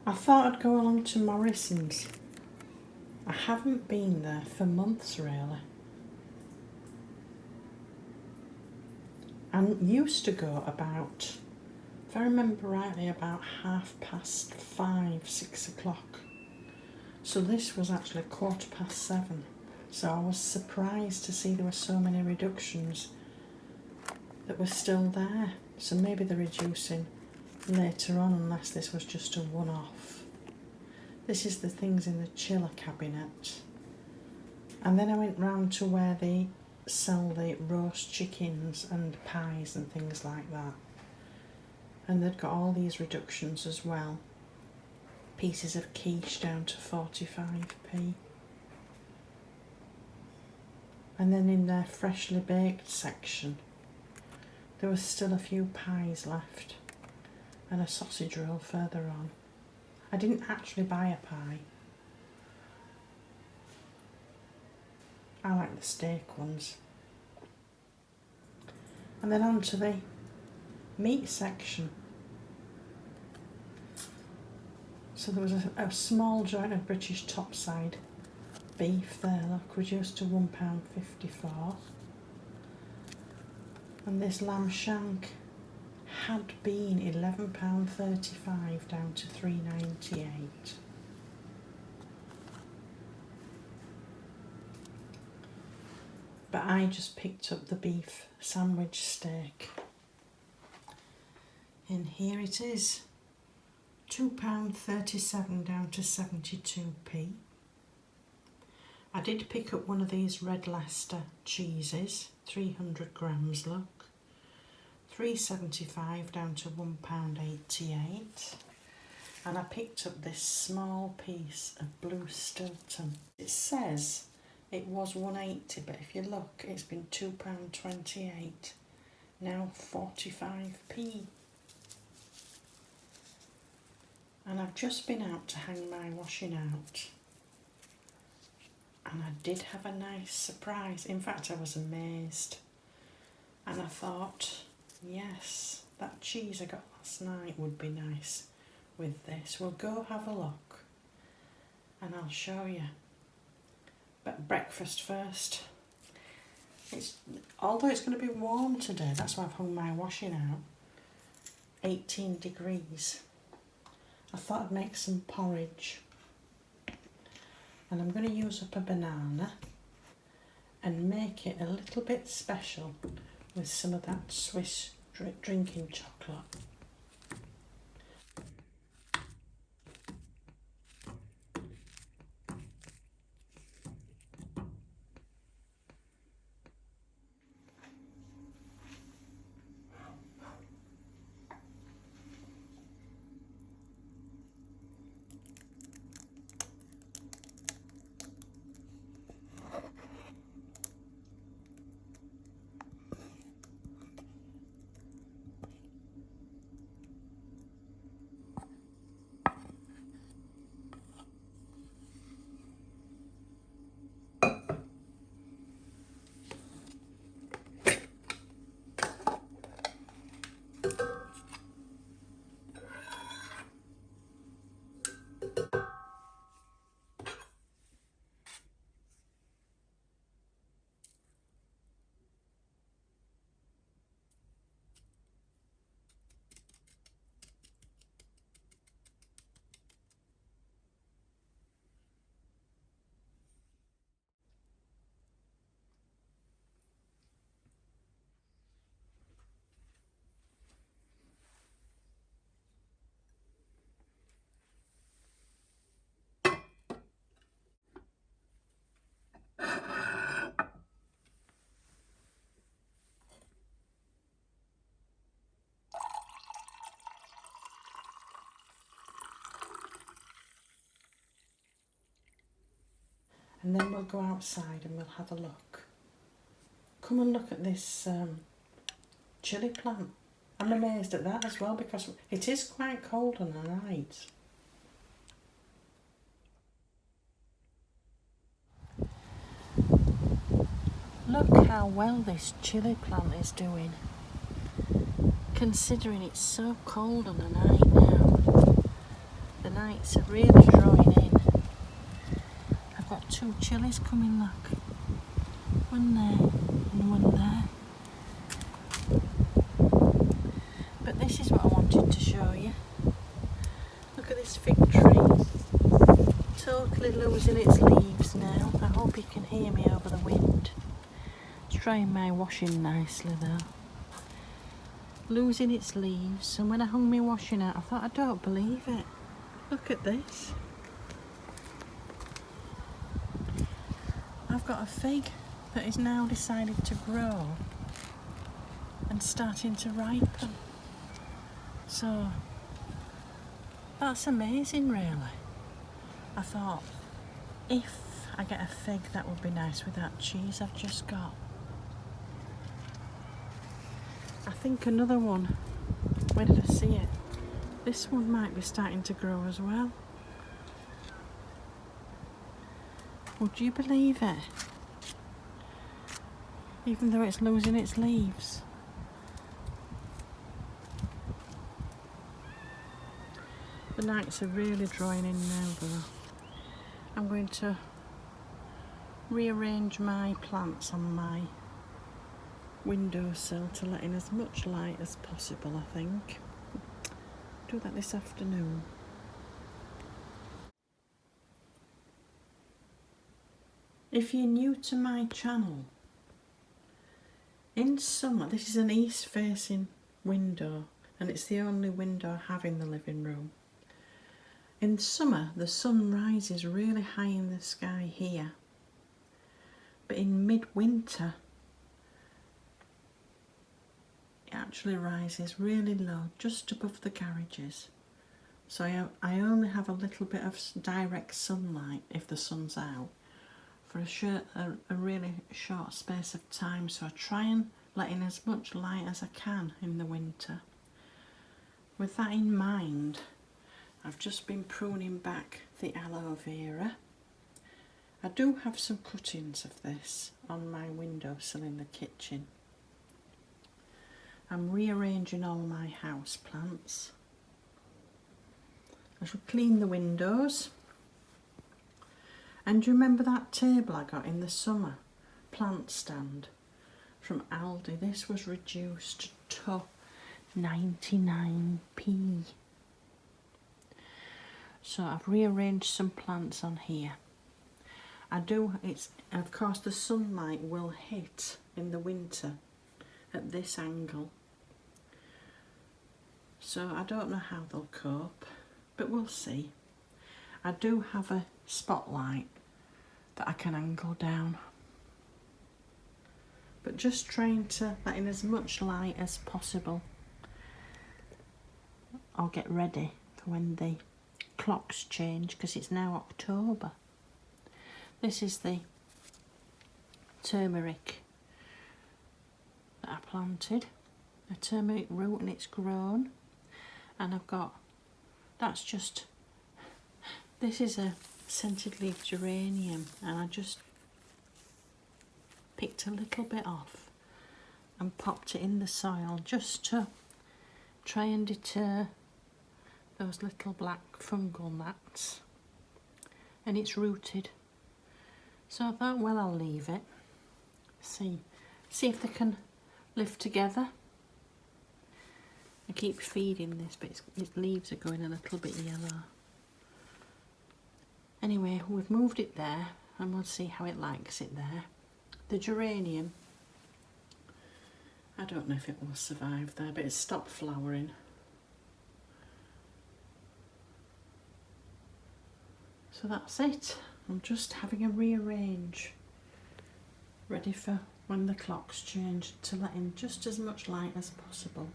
I thought I'd go along to Morrisons. I haven't been there for months really. And used to go about, if I remember rightly, about 5:30, 6 o'clock. So this was actually 7:15. So I was surprised to see there were so many reductions that were still there. So maybe they're reducing later on unless this was just a one-off. This is the things in the chiller cabinet. And then I went round to where they sell the roast chickens and pies and things like that. And they'd got all these reductions as well. Pieces of quiche down to 45p. And then in their freshly baked section, there was still a few pies left and a sausage roll further on. I didn't actually buy a pie. I like the steak ones. And then on to the meat section. So there was a small joint of British topside beef there, look, reduced to £1.54. And this lamb shank had been £11.35 down to £3.98. But I just picked up the beef sandwich steak. And here it is, £2.37 down to 72p. I did pick up one of these red Leicester cheeses, 300 grams, look. £3.75 down to £1.88. And I picked up this small piece of blue Stilton. It says it was £1.80, but if you look, it's been £2.28, now 45p. And I've just been out to hang my washing out. And I did have a nice surprise. In fact, I was amazed. And I thought, yes, that cheese I got last night would be nice with this. We'll go have a look and I'll show you. But breakfast first. Although it's going to be warm today, that's why I've hung my washing out. 18 degrees. I thought I'd make some porridge. And I'm going to use up a banana and make it a little bit special with some of that Swiss drinking chocolate. And then we'll go outside and we'll have a look. Come and look at this chilli plant. I'm amazed at that as well because it is quite cold on the night. Look how well this chilli plant is doing, considering it's so cold on the night now. The nights are really drawing in. I've got 2 chilies coming, look. One there and one there. But this is what I wanted to show you. Look at this fig tree. Totally losing its leaves now. I hope you can hear me over the wind. It's drying my washing nicely though. Losing its leaves, and when I hung my washing out I thought, I don't believe it. Look at this. I've got a fig that is now decided to grow and starting to ripen. So that's amazing really. I thought, if I get a fig that would be nice with that cheese I've just got. I think another one, where did I see it? This one might be starting to grow as well. Would you believe it? Even though it's losing its leaves. The nights are really drawing in now though. I'm going to rearrange my plants on my windowsill to let in as much light as possible, I think. Do that this afternoon. If you're new to my channel, in summer, this is an east facing window and it's the only window I have in the living room. In summer the sun rises really high in the sky here, but in midwinter it actually rises really low, just above the garages. So I only have a little bit of direct sunlight if the sun's out for a really short space of time. So I try and let in as much light as I can in the winter. With that in mind, I've just been pruning back the aloe vera. I do have some cuttings of this on my windowsill in the kitchen. I'm rearranging all my house plants. I shall clean the windows. And do you remember that table I got in the summer? Plant stand from Aldi. This was reduced to 99p. So I've rearranged some plants on here. Of course the sunlight will hit in the winter at this angle. So I don't know how they'll cope, but we'll see. I do have a spotlight that I can angle down. But just trying to let in as much light as possible. I'll get ready for when the clocks change, because it's now October. This is the turmeric that I planted, a turmeric root, and it's grown. And I've got, this is a scented leaf geranium, and I just picked a little bit off and popped it in the soil just to try and deter those little black fungal gnats, and it's rooted. So I thought, well, I'll leave it, see if they can live together. I keep feeding this, but its leaves are going a little bit yellow. Anyway, we've moved it there and we'll see how it likes it there. The geranium, I don't know if it will survive there, but it's stopped flowering. So that's it. I'm just having a rearrange, ready for when the clocks change, to let in just as much light as possible.